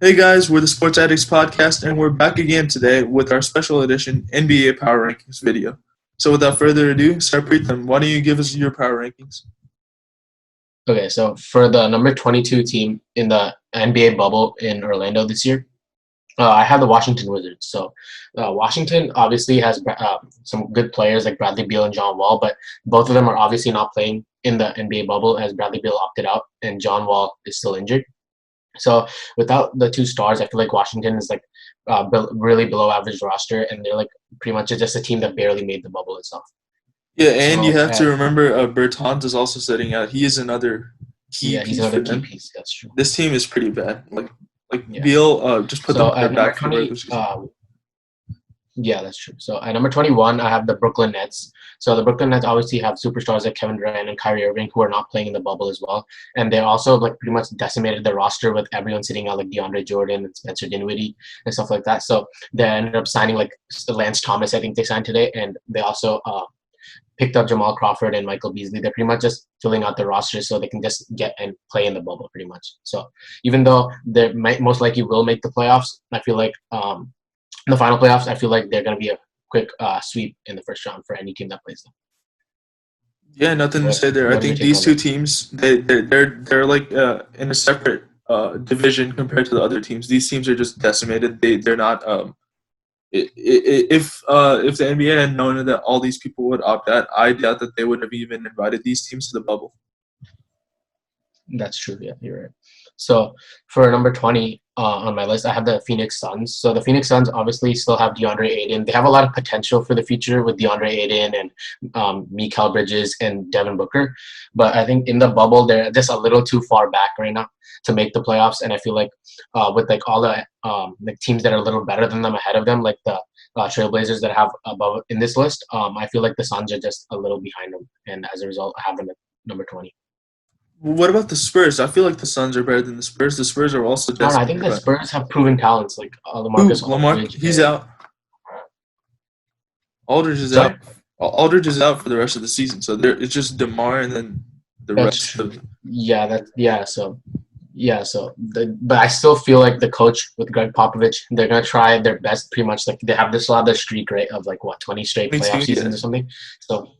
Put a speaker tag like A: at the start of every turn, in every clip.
A: Hey guys, we're the Sports Addicts podcast, and we're back again today with our special edition NBA Power Rankings video. So, without further ado, Sarpreetham, why don't you give us your power rankings?
B: Okay, so for the number 22 team in the NBA bubble in Orlando this year, I have the Washington Wizards. So Washington obviously has some good players like Bradley Beal and John Wall, but both of them are obviously not playing in the NBA bubble as Bradley Beal opted out and John Wall is still injured. So without the two stars, I feel like Washington is like really below average roster, and they're like pretty much just a team that barely made the bubble itself.
A: Yeah, and you
B: So
A: have to remember Bertans is also sitting out. He is another key
B: yeah, he's
A: piece for
B: another key
A: them.
B: piece. That's true.
A: This team is pretty bad. Like
B: Yeah.
A: Beal, just put them
B: So
A: on their
B: at number
A: back for the regular
B: 20,
A: season.
B: yeah, that's true. So at number 21, I have the Brooklyn Nets. So the Brooklyn Nets obviously have superstars like Kevin Durant and Kyrie Irving who are not playing in the bubble as well. And they also like pretty much decimated the roster with everyone sitting out like DeAndre Jordan and Spencer Dinwiddie and stuff like that. So they ended up signing like Lance Thomas, I think they signed today. And they also picked up Jamal Crawford and Michael Beasley. They're pretty much just filling out the roster so they can just get and play in the bubble pretty much. So even though they most likely will make the playoffs, I feel like in the final playoffs, I feel like they're going to be a quick sweep in the first round for any team that plays them.
A: Yeah, nothing to say there. I
B: What are your
A: think
B: take
A: these
B: on
A: two
B: that?
A: teams they're like in a separate division compared to the other teams. These teams are just decimated. They're not if the NBA had known that all these people would opt out, I doubt that they would have even invited these teams to the bubble.
B: That's true. Yeah, you're right. So for number 20 on my list, I have the Phoenix Suns. So the Phoenix Suns obviously still have DeAndre Ayton. They have a lot of potential for the future with DeAndre Ayton and Mikal Bridges and Devin Booker. But I think in the bubble, they're just a little too far back right now to make the playoffs. And I feel like with like all the like teams that are a little better than them ahead of them, like the Trailblazers that I have above in this list, I feel like the Suns are just a little behind them. And as a result, I have them at number 20.
A: What about the Spurs? I feel like the Suns are better than the Spurs. The Spurs are also
B: I don't know. I think
A: decimated
B: the
A: by
B: Spurs have proven talents like
A: who?
B: LaMarcus
A: Lamar,
B: Aldridge.
A: he's out. Aldridge is
B: Sorry,
A: out. Aldridge is out for the rest of the season. So it's just DeMar and then the
B: that's
A: rest
B: true.
A: of.
B: Yeah, that yeah. So yeah, but I still feel like the coach with Greg Popovich, they're gonna try their best. Pretty much like they have this lot of streak rate of like what 20 straight
A: Me
B: playoff
A: too. Yeah.
B: seasons or something. So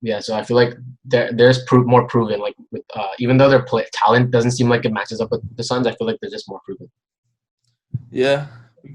B: yeah, so I feel like there's more proven. Like with even though their talent doesn't seem like it matches up with the Suns, I feel like they're just more proven.
A: Yeah.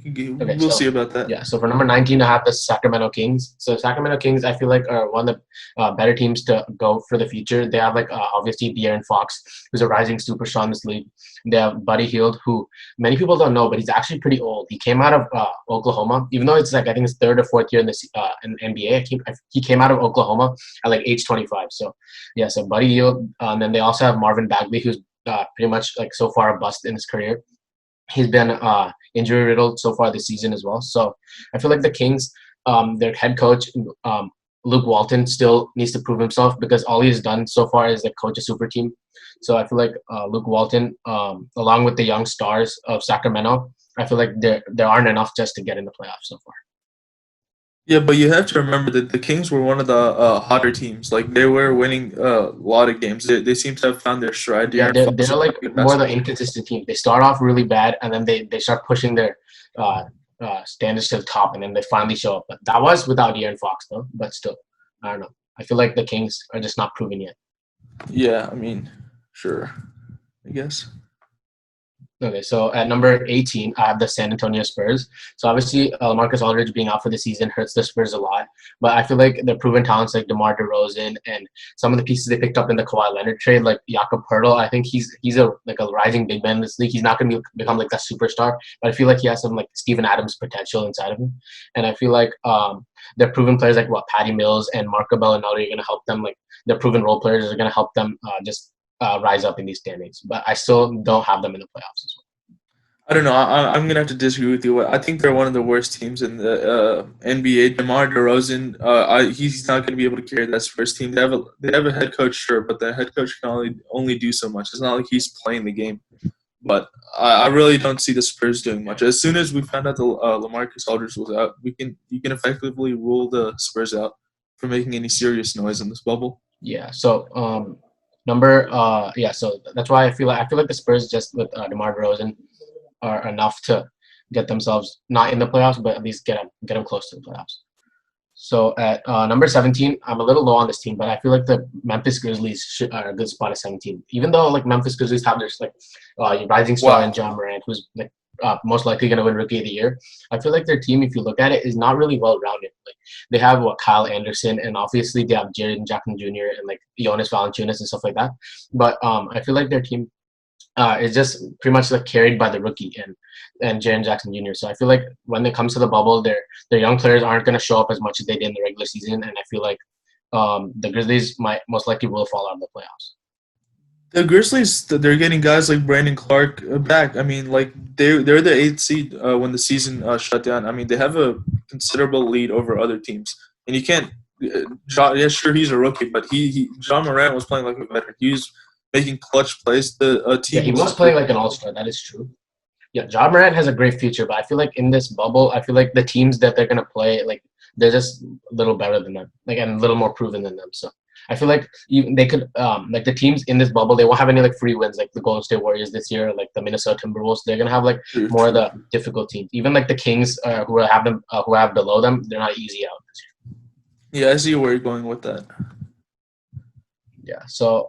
B: Okay,
A: We'll see
B: so
A: about that.
B: yeah, so for number 19, I have the Sacramento Kings. So Sacramento Kings, I feel like are one of the better teams to go for the future. They have like obviously De'Aaron Fox, who's a rising superstar in this league. They have Buddy Hield, who many people don't know, but he's actually pretty old. He came out of Oklahoma, even though it's like I think his third or fourth year in the in NBA. He came out of Oklahoma at like age 25. So yeah, so Buddy Hield, and then they also have Marvin Bagley, who's pretty much like so far a bust in his career. He's been injury riddled so far this season as well. So I feel like the Kings, their head coach Luke Walton still needs to prove himself because all he's done so far is like coach a super team. So I feel like Luke Walton, along with the young stars of Sacramento, I feel like there aren't enough just to get in the playoffs so far.
A: Yeah, but you have to remember that the Kings were one of the hotter teams. Like they were winning a lot of games. They seem to have found their stride.
B: Yeah,
A: De'Aaron Fox
B: they're
A: is
B: like
A: a good
B: more the
A: basketball.
B: inconsistent team. They start off really bad and then they start pushing their uh, standards to the top, and then they finally show up. But that was without De'Aaron Fox, though. But still, I don't know. I feel like the Kings are just not proven yet.
A: Yeah, I mean, sure, I guess.
B: Okay, so at number 18, I have the San Antonio Spurs. So obviously, Marcus Aldridge being out for the season hurts the Spurs a lot. But I feel like the proven talents like DeMar DeRozan and some of the pieces they picked up in the Kawhi Leonard trade, like Jakob Poeltl, I think he's a like a rising big man in this league. He's not going to become like that superstar, but I feel like he has some like Steven Adams potential inside of him. And I feel like their proven players like Patty Mills and Marco Bellinelli are going to help them. Like their proven role players are going to help them just rise up in these standings, but I still don't have them in the playoffs as well.
A: I don't know. I'm gonna have to disagree with you. I think they're one of the worst teams in the NBA. DeMar DeRozan, he's not gonna be able to carry that Spurs team. They have a head coach, sure, but the head coach can only do so much. It's not like he's playing the game. But I really don't see the Spurs doing much. As soon as we found out the LaMarcus Aldridge was out, you can effectively rule the Spurs out from making any serious noise in this bubble.
B: Yeah. So so that's why I feel like the Spurs just with DeMar DeRozan. are enough to get themselves not in the playoffs, but at least get them close to the playoffs. So at number 17, I'm a little low on this team, but I feel like the Memphis Grizzlies are a good spot at 17. Even though like Memphis Grizzlies have their rising star in John Morant, who's like most likely going to win Rookie of the Year. I feel like their team, if you look at it, is not really well rounded. Like they have Kyle Anderson, and obviously they have Jaren Jackson Jr. and like Jonas Valanciunas and stuff like that. But I feel like their team is just pretty much like carried by the rookie and Jaren Jackson Jr. So I feel like when it comes to the bubble, their young players aren't going to show up as much as they did in the regular season, and I feel like the Grizzlies might most likely will fall out of the playoffs.
A: The Grizzlies, they're getting guys like Brandon Clark back. I mean, like they're the 8th seed when the season shut down. I mean, they have a considerable lead over other teams, and you can't. Sure, he's a rookie, but John Morant was playing like a veteran. He was making clutch plays. The team.
B: Yeah, he was playing like an all-star. That is true. Yeah, John Morant has a great future, but I feel like in this bubble, I feel like the teams that they're gonna play, like they're just a little better than them, like and a little more proven than them. So I feel like even they could, like the teams in this bubble, they won't have any like free wins like the Golden State Warriors this year, like the Minnesota Timberwolves. They're gonna have like more of the difficult teams. Even like the Kings, who have below them, they're not easy out this
A: year. Yeah, I see where you're going with that.
B: Yeah. So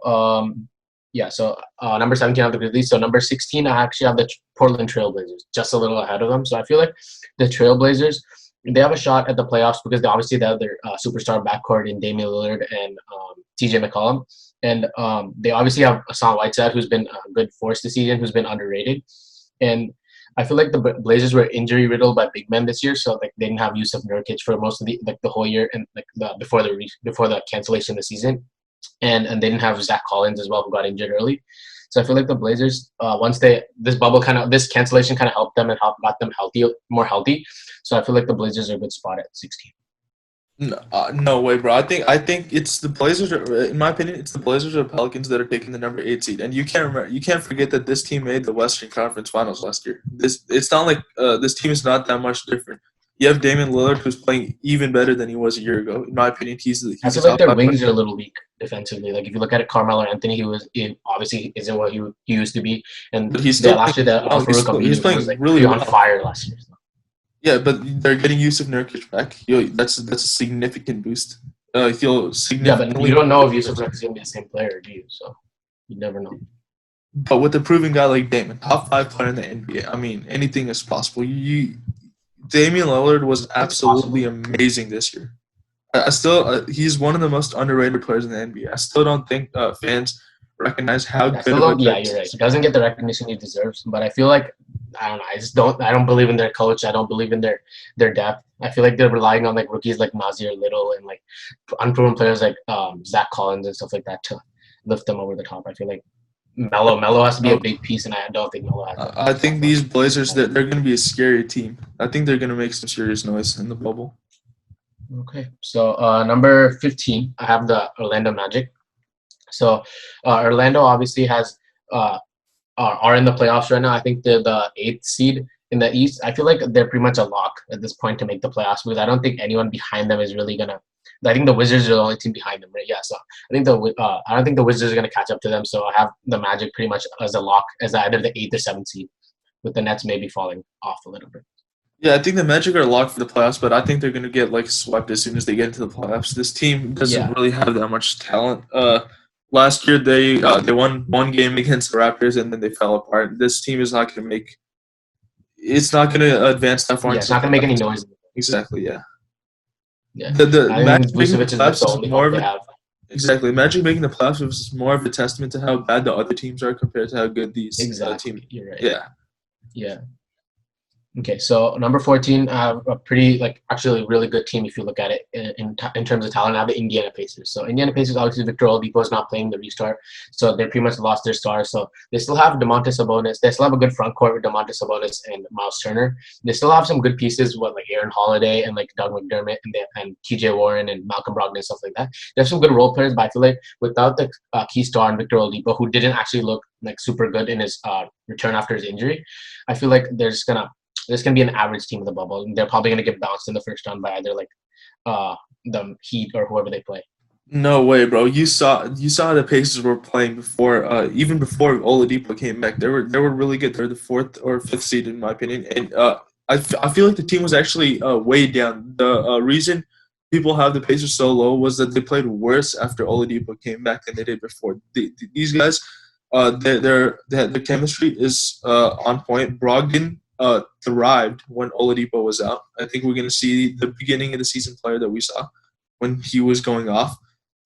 B: number 17 I have the Grizzlies. So number 16 I actually have the Portland Trailblazers, just a little ahead of them. So I feel like the Trailblazers, they have a shot at the playoffs because obviously they have their superstar backcourt in Damian Lillard and TJ McCollum. And they obviously have Hassan Whiteside, who's been a good force this season, who's been underrated. And I feel like the Blazers were injury riddled by big men this year, so like they didn't have Yusuf Nurkic for most of the whole year and like before the cancellation of the season. And they didn't have Zach Collins as well, who got injured early. So I feel like the Blazers, this cancellation kind of helped them and got them more healthy. So I feel like the Blazers are a good spot at 16.
A: No way, bro. I think it's the Blazers. In my opinion, it's the Blazers or Pelicans that are taking the number 8 seed. And you can't forget that this team made the Western Conference Finals last year. It's not like this team is not that much different. You have Damian Lillard, who's playing even better than he was a year ago. In my opinion, I
B: feel like their wings are a little weak defensively. Like if you look at it, Carmelo Anthony, he obviously isn't what he used to be, and
A: but he's still
B: last year
A: he's playing
B: like
A: really
B: on fire last year. So.
A: Yeah, but they're getting Yusuf Nurkic back. That's a significant boost. I feel significantly.
B: Yeah, but you don't know if Yusuf Nurkic is going to be the same player, do you? So you never know.
A: But with a proven guy like Damon, top 5 player in the NBA, I mean, anything is possible. Damian Lillard was absolutely amazing this year. He's one of the most underrated players in the NBA. I still don't think fans recognize how good of a
B: you're right. He doesn't get the recognition he deserves, but I feel like I don't believe in their coach. I don't believe in their depth. I feel like they're relying on like rookies like Nasir Little and like unproven players like Zach Collins and stuff like that to lift them over the top. I feel like Melo has to be a big piece, and I don't think Melo has.
A: I think these Blazers, they're going to be a scary team. I think they're going to make some serious noise in the bubble.
B: Okay, so number 15, I have the Orlando Magic. So Orlando obviously are in the playoffs right now. I think they're the 8th seed in the East. I feel like they're pretty much a lock at this point to make the playoffs because I don't think anyone behind them is really gonna. I think the Wizards are the only team behind them, right? Yeah. So I don't think the Wizards are gonna catch up to them. So I have the Magic pretty much as a lock as either the 8th or 7th seed, with the Nets maybe falling off a little bit.
A: Yeah, I think the Magic are locked for the playoffs, but I think they're going to get like swept as soon as they get into the playoffs. This team doesn't really have that much talent. Last year they won one game against the Raptors and then they fell apart. This team is not going to make. It's not going to advance that far.
B: Yeah, it's not going to make any noise.
A: Exactly. Yeah.
B: Yeah.
A: The Magic making the playoffs
B: is more of a,
A: exactly. Magic making the playoffs is more of a testament to how bad the other teams are compared to how good these teams.
B: You're right.
A: Yeah.
B: Yeah. Okay, so number 14, I have a pretty, actually really good team if you look at it in terms of talent. I have the Indiana Pacers. So Indiana Pacers, obviously Victor Oladipo is not playing the restart, so they pretty much lost their stars. So they still have DeMontis Sabonis. They still have a good front court with DeMontis Sabonis and Miles Turner. They still have some good pieces with Aaron Holiday and Doug McDermott and TJ Warren and Malcolm Brogdon and stuff like that. They have some good role players, but I feel like without the key star and Victor Oladipo, who didn't actually look super good in his return after his injury, I feel like there's going to be an average team in the bubble. And they're probably going to get bounced in the first round by either the Heat or whoever they play.
A: No way, bro. You saw the Pacers were playing before, even before Oladipo came back. They were really good. They're the fourth or fifth seed in my opinion, and I feel like the team was actually weighed down. The reason people have the Pacers so low was that they played worse after Oladipo came back than they did before. These guys, their chemistry is on point. Brogdon thrived when Oladipo was out. I think we're gonna see the beginning of the season player that we saw when he was going off.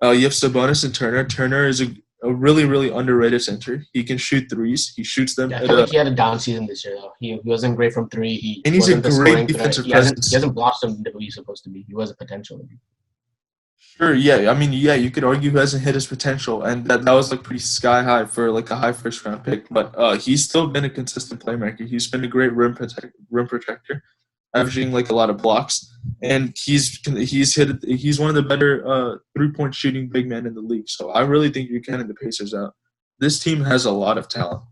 A: You have Sabonis and Turner. Turner is a really, really underrated center. He can shoot threes. He shoots them
B: Yeah, I
A: at
B: feel like
A: a,
B: he had a down season this year though. He wasn't great from three. He
A: and he's a
B: wasn't the
A: great
B: scoring threat.
A: defensive
B: He
A: presence.
B: hasn't blossomed the way he's supposed to be. He was a potential.
A: Sure, yeah. I mean, yeah, you could argue he hasn't hit his potential, and that was like pretty sky high for like a high first round pick. But he's still been a consistent playmaker. He's been a great rim protector, averaging like a lot of blocks, and he's one of the better 3-point shooting big men in the league. So I really think you're counting the Pacers out. This team has a lot of talent.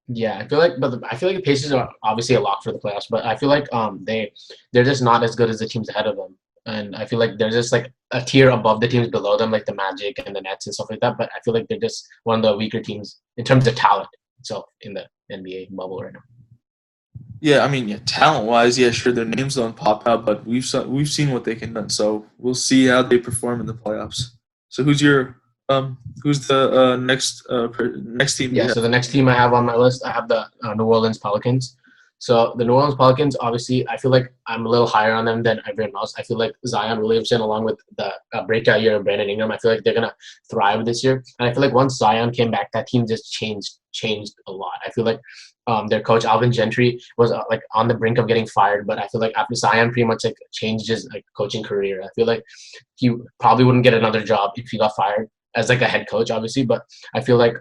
B: Yeah, I feel like the Pacers are obviously a lock for the playoffs, but I feel like they're just not as good as the teams ahead of them, and I feel like they're just like a tier above the teams below them, like the Magic and the Nets and stuff like that. But I feel like they're just one of the weaker teams in terms of talent itself in the NBA bubble right now.
A: Yeah, I mean, yeah, talent wise, yeah, sure, their names don't pop out, but we've seen what they can do. So we'll see how they perform in the playoffs. So who's the next team that
B: Yeah,
A: you
B: so
A: have?
B: the next team I have on my list, I have the New Orleans Pelicans. So the New Orleans Pelicans, obviously, I feel like I'm a little higher on them than everyone else. I feel like Zion Williamson, along with the breakout year of Brandon Ingram, I feel like they're gonna thrive this year. And I feel like once Zion came back, that team just changed a lot. I feel like their coach Alvin Gentry was like on the brink of getting fired, but I feel like after Zion pretty much like changed his like coaching career, I feel like he probably wouldn't get another job if he got fired as like a head coach, obviously. But I feel like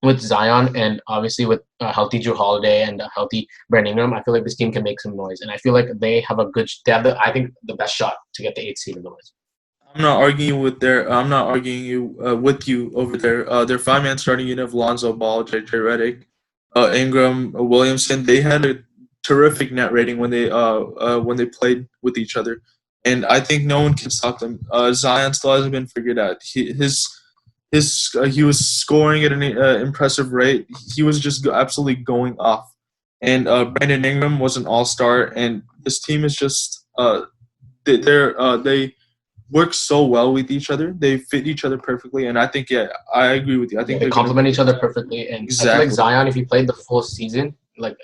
B: with Zion and obviously with healthy Drew Holiday and healthy Brandon Ingram, I feel like this team can make some noise, and I feel like they have I think the best shot to get the eighth seed in the West.
A: I'm not arguing you with you over there. Their five-man starting unit of Lonzo Ball, J.J. Redick, Ingram, Williamson. They had a terrific net rating when they played with each other, and I think no one can stop them. Zion still hasn't been figured out. He was scoring at an impressive rate. He was just absolutely going off, and Brandon Ingram was an all-star, and this team is just they work so well with each other. They fit each other perfectly, and I think I agree with you. I
B: Yeah,
A: think
B: they
A: they're gonna
B: complement each other perfectly, and I feel like
A: exactly.
B: Zion, if he played the full season, like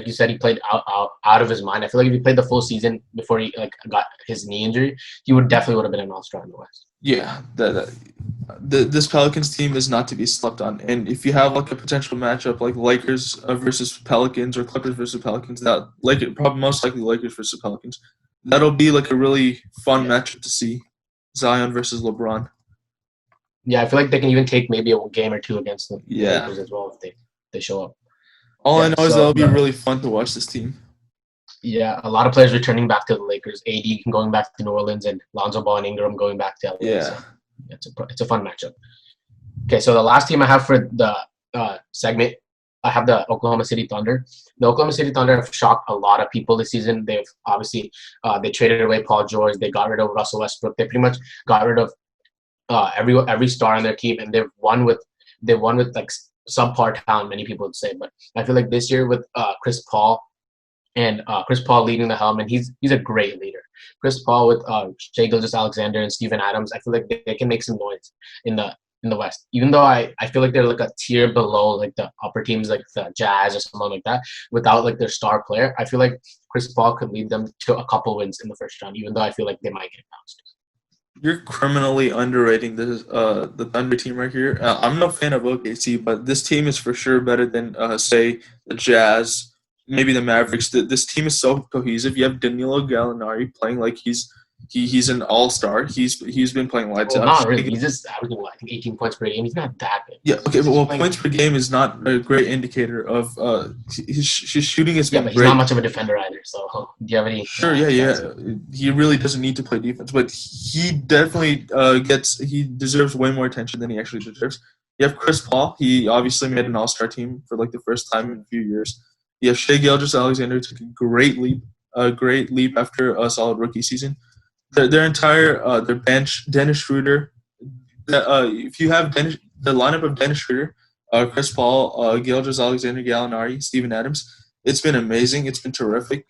B: you said, he played out of his mind. I feel like if he played the full season before he like got his knee injury, he would have been an all-star in the West.
A: Yeah, this Pelicans team is not to be slept on. And if you have like a potential matchup like Lakers versus Pelicans or Clippers versus Pelicans, that like probably most likely Lakers versus Pelicans, that'll be like a really fun
B: Yeah,
A: matchup to see. Zion versus LeBron.
B: yeah, I feel like they can even take maybe a game or two against the
A: Yeah.
B: Lakers as well if they show up.
A: All I
B: Yeah,
A: know is
B: so
A: that'll be really fun to watch this team.
B: yeah, a lot of players returning back to the Lakers. AD going back to New Orleans and Lonzo Ball and Ingram going back to LA. So
A: Yeah.
B: yeah, it's a fun matchup. Okay, so the last team I have for the segment, I have the Oklahoma City Thunder. The Oklahoma City Thunder have shocked a lot of people this season. They've obviously they traded away Paul George. They got rid of Russell Westbrook. They pretty much got rid of every star on their team, and they've won with like subpar talent. Many people would say, but I feel like this year with Chris Paul leading the helm, and he's a great leader. Chris Paul with Shai Gilgeous-Alexander and Steven Adams, I feel like they can make some noise in the West. Even though I feel like they're like a tier below like the upper teams like the Jazz or something like that, without like their star player, I feel like Chris Paul could lead them to a couple wins in the first round, even though I feel like they might get bounced.
A: You're criminally underrating the Thunder team right here. I'm no fan of OKC, but this team is for sure better than say the Jazz, maybe the Mavericks. This team is so cohesive. You have Danilo Gallinari playing like he's an all star. He's been playing lights
B: Well,
A: out.
B: not really. He's just averaging I think 18 points per game. He's not that good.
A: Yeah, okay,
B: He's
A: but
B: just
A: well,
B: playing.
A: points per game is not a great indicator of his shooting has
B: Yeah,
A: been
B: but he's not
A: great.
B: much of a defender either. So do you have any
A: Sure, yeah,
B: thoughts?
A: yeah. He really doesn't need to play defense, but he definitely he deserves way more attention than he actually deserves. You have Chris Paul. He obviously made an All-Star team for like the first time in a few years. You have Shai Gilgeous-Alexander took a great leap after a solid rookie season. their entire their bench, Dennis Schroeder. If you have the lineup of Dennis Schroeder, Chris Paul, Gilgeous-Alexander, Gallinari, Steven Adams, it's been amazing. It's been terrific.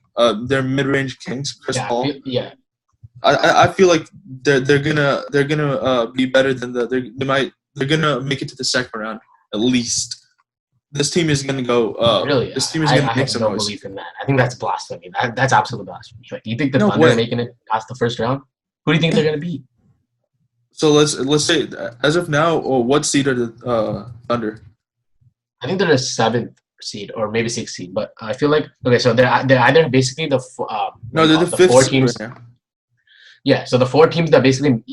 A: They're mid-range kings. Chris Paul.
B: Yeah.
A: I feel like they're gonna be better than they're gonna make it to the second round at least. This team is gonna go.
B: Really?
A: This team is gonna make some
B: noise. I have no
A: noise.
B: belief in that. I think that's blasphemy. That's absolute blasphemy. Like, you think the Thunder are making it past the first round? Who do you think they're gonna beat?
A: So let's say as of now, what seed are the Thunder?
B: I think they're the 7th seed or maybe 6th seed, but I feel like so they're either basically the
A: no, they're the 5th
B: 4
A: seed
B: teams.
A: right now.
B: Yeah, so the 4 teams that basically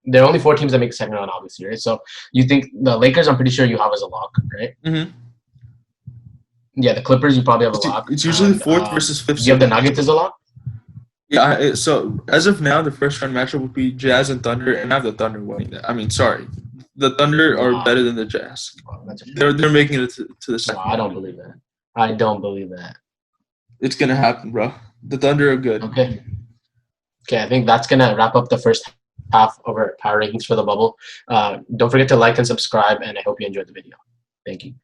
B: there are only 4 teams that make the second round, obviously, right? So you think the Lakers? I'm pretty sure you have as a lock, right?
A: Mm-hmm.
B: Yeah, the Clippers you probably have a lock.
A: It's usually the 4th versus 5th.
B: Do you have the Nuggets as a lock?
A: Yeah, so as of now, the first round matchup would be Jazz and Thunder, and I have the Thunder winning that. I mean, sorry, the Thunder are better than the Jazz.
B: Wow,
A: they're making it to the second.
B: Wow, I don't believe that. I don't believe that.
A: It's gonna happen, bro. The Thunder are good.
B: Okay, I think that's gonna wrap up the first half of our power rankings for the bubble. Don't forget to like and subscribe, and I hope you enjoyed the video. Thank you.